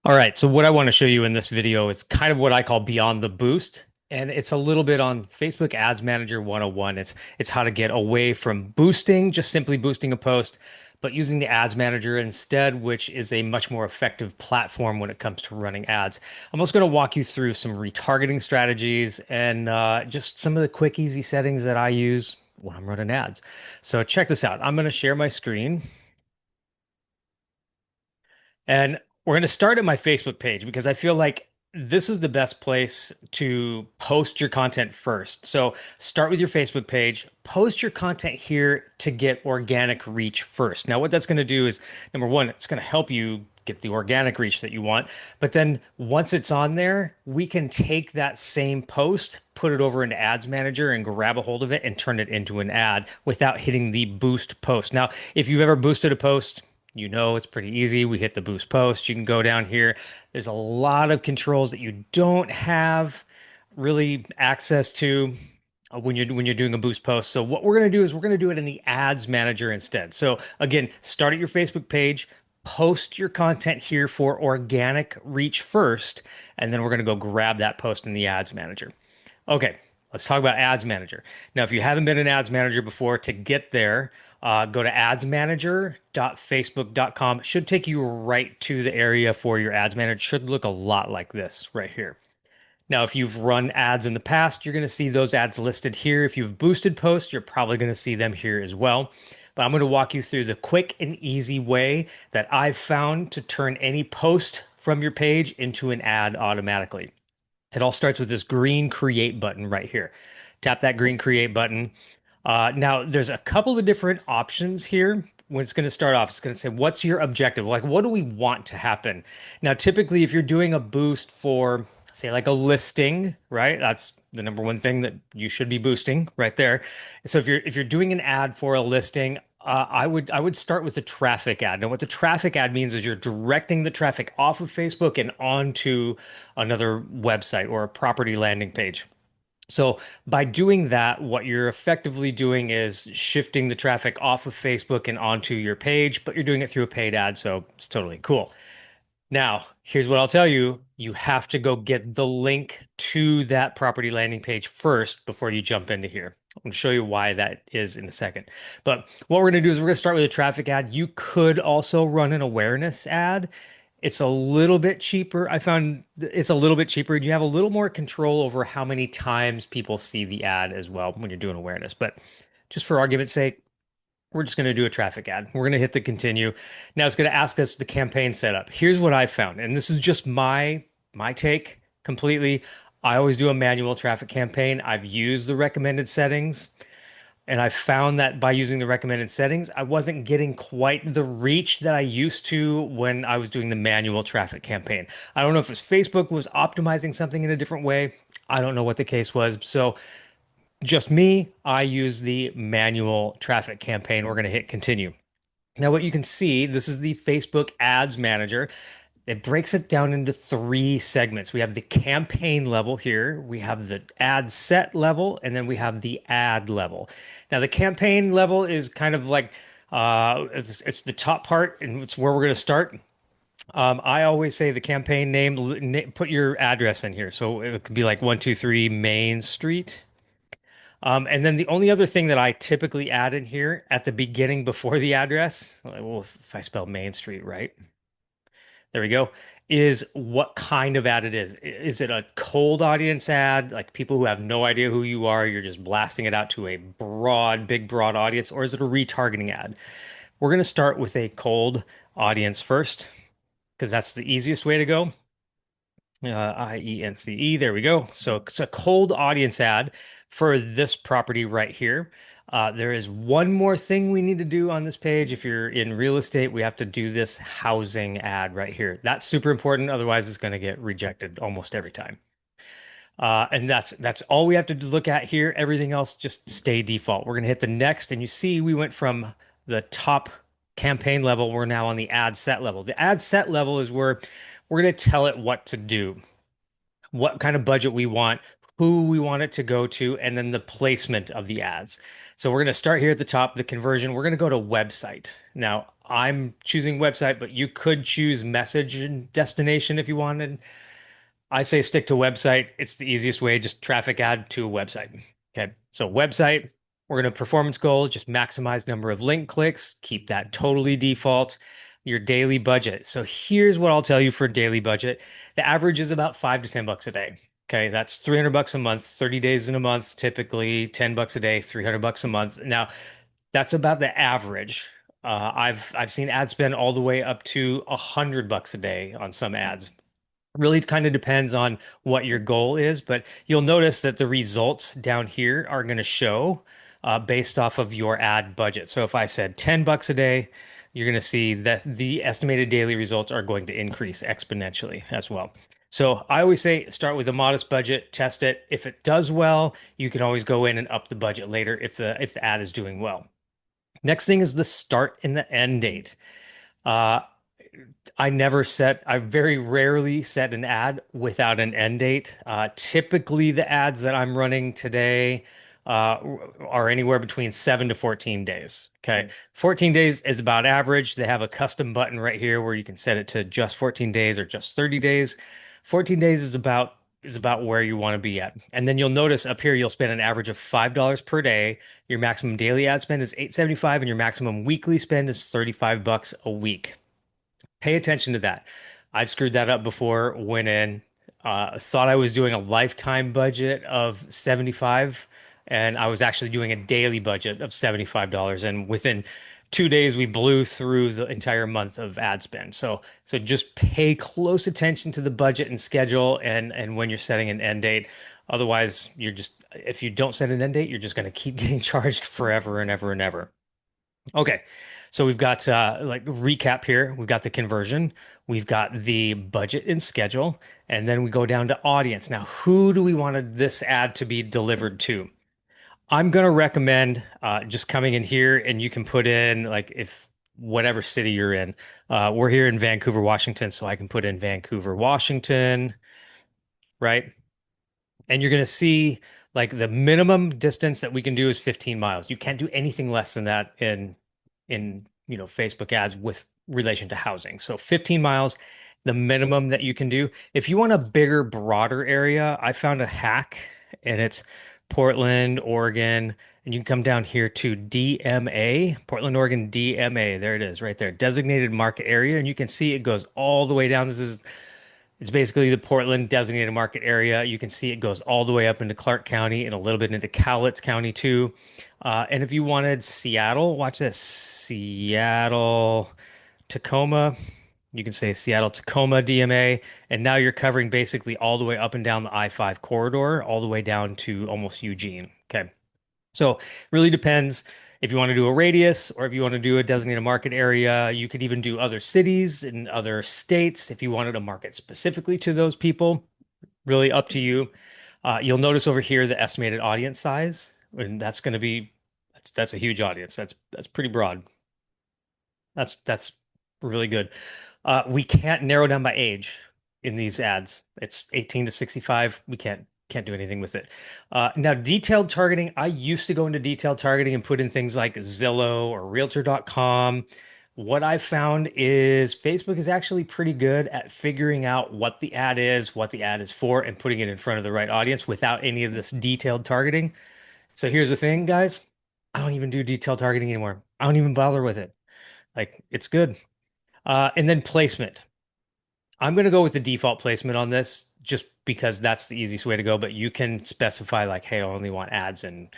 All right, so what I want to show you in this video is kind of what I call beyond the boost, and it's a little bit on Facebook Ads Manager 101. It's how to get away from boosting, just simply boosting a post, but using the Ads Manager instead, which is a much more effective platform when it comes to running ads. I'm also going to walk you through some retargeting strategies and just some of the quick, easy settings that I use when I'm running ads. So check this out. I'm going to share my screen. And we're going to start at my Facebook page because I feel like this is the best place to post your content first. So start with your Facebook page, post your content here to get organic reach first. Now, what that's going to do is number one, it's going to help you get the organic reach that you want. But then once it's on there, we can take that same post, put it over into Ads Manager and grab a hold of it and turn it into an ad without hitting the boost post. Now, if you've ever boosted a post, you know it's pretty easy. We hit the boost post. You can go down here. There's a lot of controls that you don't have really access to when you're doing a boost post. So what we're going to do is we're going to do it in the ads manager instead. So again, start at your Facebook page, post your content here for organic reach first, and then we're going to go grab that post in the ads manager. Okay, let's talk about Ads Manager. Now, if you haven't been in Ads Manager before, to get there, go to adsmanager.facebook.com. Should take you right to the area for your Ads Manager. Should look a lot like this right here. Now, if you've run ads in the past, you're going to see those ads listed here. If you've boosted posts, you're probably going to see them here as well. But I'm going to walk you through the quick and easy way that I've found to turn any post from your page into an ad automatically. It all starts with this green create button right here. Tap that green create button. Now, there's a couple of different options here. When it's going to start off, it's going to say, what's your objective? Like, what do we want to happen? Now, typically, if you're doing a boost for, say, like a listing, right? That's the number one thing that you should be boosting right there. So if you're doing an ad for a listing, I would start with a traffic ad. Now, what the traffic ad means is you're directing the traffic off of Facebook and onto another website or a property landing page. So by doing that, what you're effectively doing is shifting the traffic off of Facebook and onto your page, but you're doing it through a paid ad, so it's totally cool. Now, here's what I'll tell you. You have to go get the link to that property landing page first before you jump into here. I'm going to show you why that is in a second. But what we're going to do is we're going to start with a traffic ad. You could also run an awareness ad. It's a little bit cheaper. I found it's a little bit cheaper. You have a little more control over how many times people see the ad as well when you're doing awareness. But just for argument's sake, we're just going to do a traffic ad. We're going to hit the continue. Now it's going to ask us the campaign setup. Here's what I found, and this is just my take completely. I always do a manual traffic campaign. I've used the recommended settings, and I found that by using the recommended settings, I wasn't getting quite the reach that I used to when I was doing the manual traffic campaign. I don't know if it's Facebook was optimizing something in a different way. I don't know what the case was. So just me, I use the manual traffic campaign. We're going to hit continue. Now, what you can see, this is the Facebook Ads Manager. It breaks it down into three segments. We have the campaign level here, we have the ad set level, and then we have the ad level. Now, the campaign level is kind of like it's the top part, and it's where we're going to start. I always say the campaign name, put your address in here. So it could be like 123 Main Street. And then the only other thing that I typically add in here at the beginning before the address, well, if I spell Main Street right, there we go, is what kind of ad it is. Is it a cold audience ad, like people who have no idea who you are, you're just blasting it out to a broad, big, broad audience, or is it a retargeting ad? We're going to start with a cold audience first, because that's the easiest way to go. IENCE. There we go. So it's a cold audience ad for this property right here. There is one more thing we need to do on this page. If you're in real estate, we have to do this housing ad right here. That's super important. Otherwise, it's going to get rejected almost every time. And that's all we have to look at here. Everything else just stay default. We're going to hit the next, and you see we went from the top campaign level. We're now on the ad set level. The ad set level is where we're going to tell it what to do, what kind of budget we want, who we want it to go to, and then the placement of the ads. So we're going to start here at the top, the conversion. We're going to go to website. Now, I'm choosing website, but you could choose message and destination if you wanted. I say stick to website. It's the easiest way, just traffic ad to a website. Okay. So website, we're going to performance goal, just maximize number of link clicks, keep that totally default. Your daily budget. So here's what I'll tell you for daily budget. The average is about 5 to 10 bucks a day. Okay, that's 300 bucks a month, 30 days in a month, typically 10 bucks a day, 300 bucks a month. Now, that's about the average. I've seen ad spend all the way up to 100 bucks a day on some ads. Really kind of depends on what your goal is, but you'll notice that the results down here are going to show based off of your ad budget. So if I said 10 bucks a day, you're going to see that the estimated daily results are going to increase exponentially as well. So I always say start with a modest budget, test it. If it does well, you can always go in and up the budget later if the ad is doing well. Next thing is the start and the end date. Uh, I very rarely set an ad without an end date. Typically, the ads that I'm running today uh, are anywhere between 7 to 14 days. Okay. 14 days is about average. They have a custom button right here where you can set it to just 14 days or just 30 days. 14 days is about where you want to be at. And then you'll notice up here you'll spend an average of $5 per day. Your maximum daily ad spend is 875 and your maximum weekly spend is 35 bucks a week. Pay attention to that. I've screwed that up before, went in, thought I was doing a lifetime budget of 75, and I was actually doing a daily budget of $75. And within 2 days, we blew through the entire month of ad spend. So just pay close attention to the budget and schedule and when you're setting an end date. Otherwise, if you don't set an end date, you're just going to keep getting charged forever and ever and ever. Okay. So we've got like recap here. We've got the conversion, we've got the budget and schedule, and then we go down to audience. Now, who do we want this ad to be delivered to? I'm going to recommend just coming in here and you can put in like if whatever city you're in. We're here in Vancouver, Washington, so I can put in Vancouver, Washington, right? And you're going to see like the minimum distance that we can do is 15 miles. You can't do anything less than that in Facebook ads with relation to housing. So 15 miles, the minimum that you can do. If you want a bigger, broader area, I found a hack and it's Portland, Oregon, and you can come down here to DMA, Portland, Oregon, DMA. There it is, right there, designated market area, and you can see it goes all the way down. It's basically the Portland designated market area. You can see it goes all the way up into Clark County and a little bit into Cowlitz County too. And if you wanted Seattle, watch this, Seattle, Tacoma. You can say Seattle, Tacoma, DMA, and now you're covering basically all the way up and down the I-5 corridor, all the way down to almost Eugene. Okay. So really depends if you want to do a radius or if you want to do a designated market area. You could even do other cities in other states if you wanted to market specifically to those people. Really up to you. You'll notice over here the estimated audience size, and that's a huge audience. That's pretty broad. That's really good. We can't narrow down by age in these ads. It's 18 to 65. We can't do anything with it. Now, detailed targeting, I used to go into detailed targeting and put in things like Zillow or Realtor.com. What I found is Facebook is actually pretty good at figuring out what the ad is, what the ad is for, and putting it in front of the right audience without any of this detailed targeting. So here's the thing, guys. I don't even do detailed targeting anymore. I don't even bother with it. Like, it's good. And then placement. I'm going to go with the default placement on this just because that's the easiest way to go. But you can specify like, hey, I only want ads in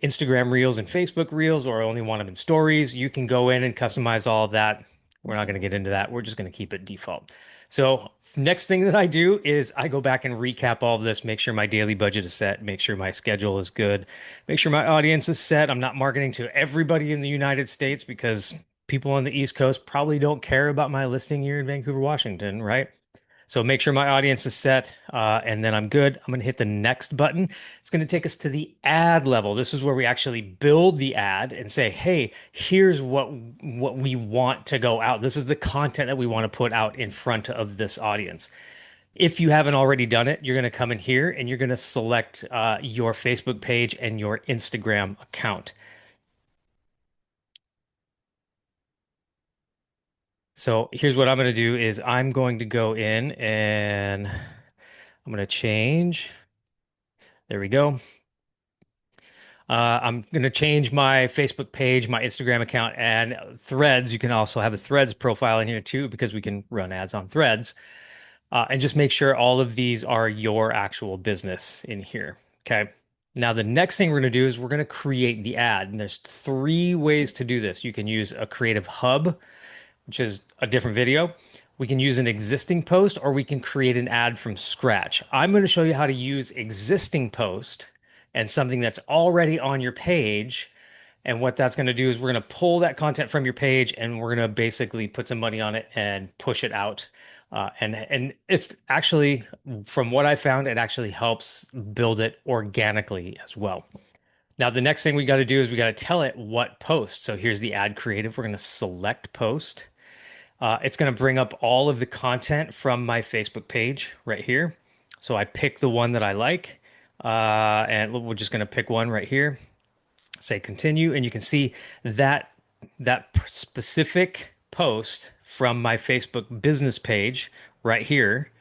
Instagram Reels and Facebook Reels, or I only want them in stories. You can go in and customize all of that. We're not going to get into that. We're just going to keep it default. So next thing that I do is I go back and recap all of this, make sure my daily budget is set, make sure my schedule is good, make sure my audience is set. I'm not marketing to everybody in the United States because people on the East Coast probably don't care about my listing here in Vancouver, Washington, right? So make sure my audience is set, and then I'm good. I'm going to hit the next button. It's going to take us to the ad level. This is where we actually build the ad and say, hey, here's what we want to go out. This is the content that we want to put out in front of this audience. If you haven't already done it, you're going to come in here and you're going to select your Facebook page and your Instagram account. So here's what I'm going to do is I'm going to go in and I'm going to change. There we go. I'm going to change my Facebook page, my Instagram account, and Threads. You can also have a Threads profile in here too, because we can run ads on Threads. And just make sure all of these are your actual business in here. Okay. Now, the next thing we're going to do is we're going to create the ad. And there's three ways to do this. You can use a Creative Hub, which is a different video. We can use an existing post or we can create an ad from scratch. I'm going to show you how to use existing post and something that's already on your page. And what that's going to do is we're going to pull that content from your page and we're going to basically put some money on it and push it out. And it's actually, from what I found, it actually helps build it organically as well. Now, the next thing we got to do is we got to tell it what post. So here's the ad creative. We're going to select post. It's going to bring up all of the content from my Facebook page right here. So I pick the one that I like, and we're just going to pick one right here. Say continue, and you can see that that specific post from my Facebook business page right here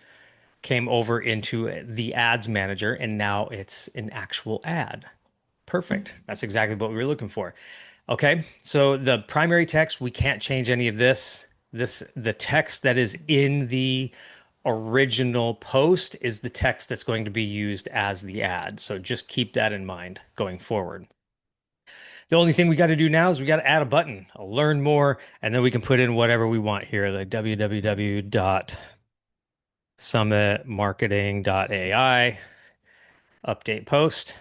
came over into the ads manager, and now it's an actual ad. Perfect. That's exactly what we were looking for. Okay, so the primary text, we can't change any of this. The text that is in the original post is the text that's going to be used as the ad. So just keep that in mind going forward. The only thing we got to do now is we got to add a button, a learn more, and then we can put in whatever we want here, like www.summitmarketing.ai, update post.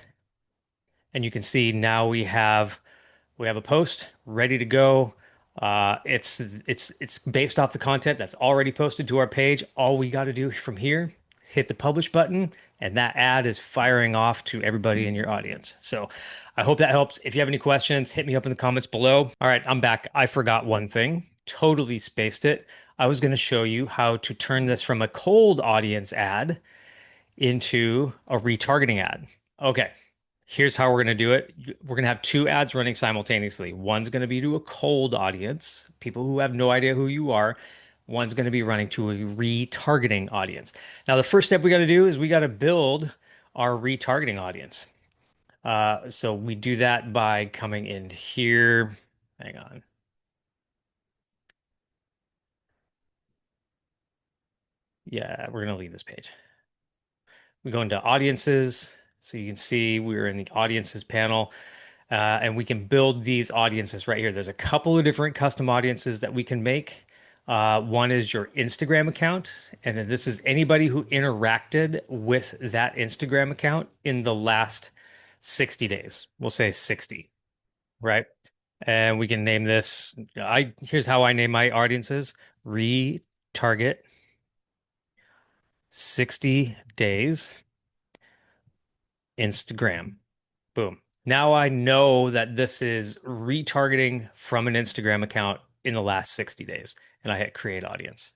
And you can see now we have a post ready to go. It's based off the content that's already posted to our page. All we got to do from here, hit the publish button, and that ad is firing off to everybody in your audience. So I hope that helps. If you have any questions, hit me up in the comments below. All right, I'm back. I forgot one thing. Totally spaced it. I was going to show you how to turn this from a cold audience ad into a retargeting ad. Okay, here's how we're going to do it. We're going to have two ads running simultaneously. One's going to be to a cold audience, people who have no idea who you are. One's going to be running to a retargeting audience. Now, the first step we got to do is we got to build our retargeting audience. So we do that by coming in here. Hang on. Yeah, we're going to leave this page. We go into audiences. So you can see we're in the audiences panel. And we can build these audiences right here. There's a couple of different custom audiences that we can make. One is your Instagram account, and then this is anybody who interacted with that Instagram account in the last 60 days. We'll say 60, right? And we can name this. Here's how I name my audiences: retarget 60 days Instagram. Boom. Now I know that this is retargeting from an Instagram account in the last 60 days, and I hit create audience.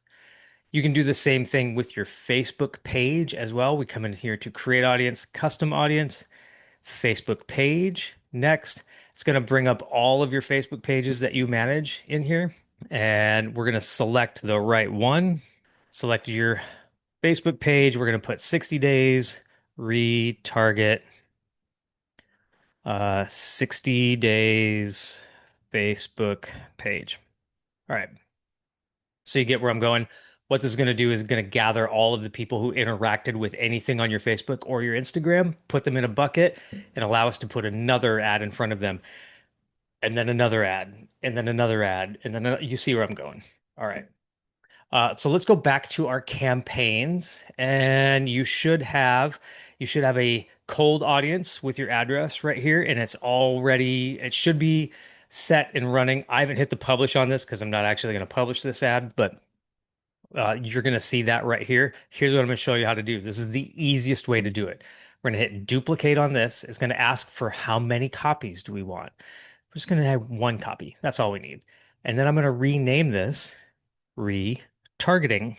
You can do the same thing with your Facebook page as well. We come in here to create audience, custom audience, Facebook page. Next, it's going to bring up all of your Facebook pages that you manage in here, and we're going to select the right one. Select your Facebook page. We're going to put 60 days, retarget 60 days Facebook page. All right. So you get where I'm going. What this is going to do is going to gather all of the people who interacted with anything on your Facebook or your Instagram, put them in a bucket, and allow us to put another ad in front of them, and then another ad, and then another ad, and then you see where I'm going. All right. So let's go back to our campaigns, and you should have a cold audience with your address right here, and it should be set and running. I haven't hit the publish on this because I'm not actually going to publish this ad, but you're going to see that right here. Here's what I'm going to show you how to do. This is the easiest way to do it. We're going to hit duplicate on this. It's going to ask for how many copies do we want. We're just going to have one copy. That's all we need. And then I'm going to rename this retargeting.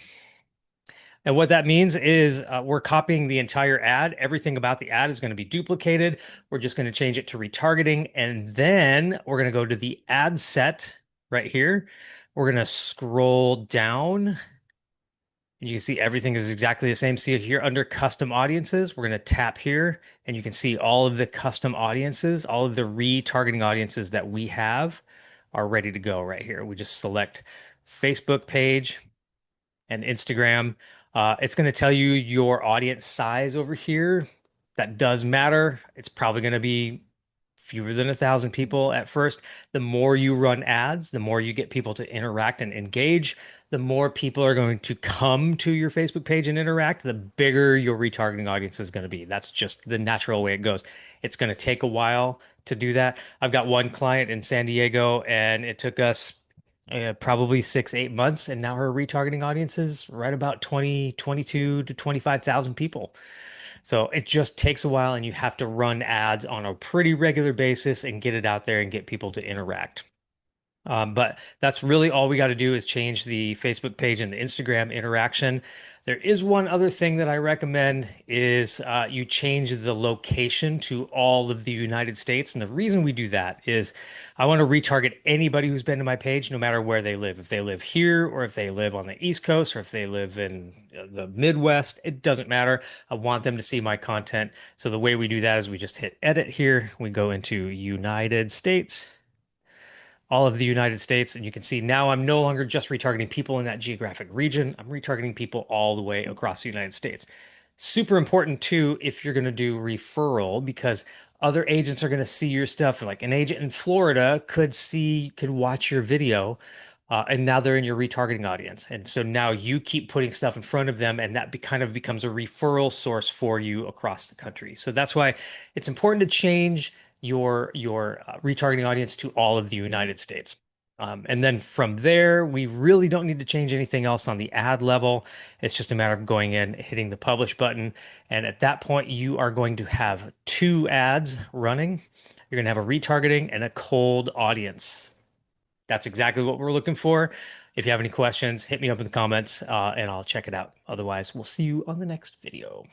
And what that means is we're copying the entire ad. Everything about the ad is going to be duplicated. We're just going to change it to retargeting. And then we're going to go to the ad set right here. We're going to scroll down. And you can see everything is exactly the same. See here under custom audiences, we're going to tap here and you can see all of the custom audiences, all of the retargeting audiences that we have are ready to go right here. We just select Facebook page and Instagram. It's going to tell you your audience size over here. That does matter. It's probably going to be fewer than 1,000 people at first. The more you run ads, the more you get people to interact and engage, the more people are going to come to your Facebook page and interact, the bigger your retargeting audience is going to be. That's just the natural way it goes. It's going to take a while to do that. I've got one client in San Diego, and it took us probably 6, 8 months, and now her retargeting audience is right about 20, 22 to 25,000 people. So it just takes a while, and you have to run ads on a pretty regular basis and get it out there and get people to interact. But that's really all we got to do is change the Facebook page and the Instagram interaction. There is one other thing that I recommend is you change the location to all of the United States. And the reason we do that is I want to retarget anybody who's been to my page, no matter where they live. If they live here or if they live on the East Coast or if they live in the Midwest, it doesn't matter. I want them to see my content. So the way we do that is we just hit edit here. We go into United States, all of the United States. And you can see now I'm no longer just retargeting people in that geographic region. I'm retargeting people all the way across the United States. Super important too if you're going to do referral because other agents are going to see your stuff. Like an agent in Florida could watch your video. And now they're in your retargeting audience. And so now you keep putting stuff in front of them, and that kind of becomes a referral source for you across the country. So that's why it's important to change your retargeting audience to all of the United States. And then from there, we really don't need to change anything else on the ad level. It's just a matter of going in, hitting the publish button. And at that point, you are going to have two ads running. You're going to have a retargeting and a cold audience. That's exactly what we're looking for. If you have any questions, hit me up in the comments and I'll check it out. Otherwise, we'll see you on the next video.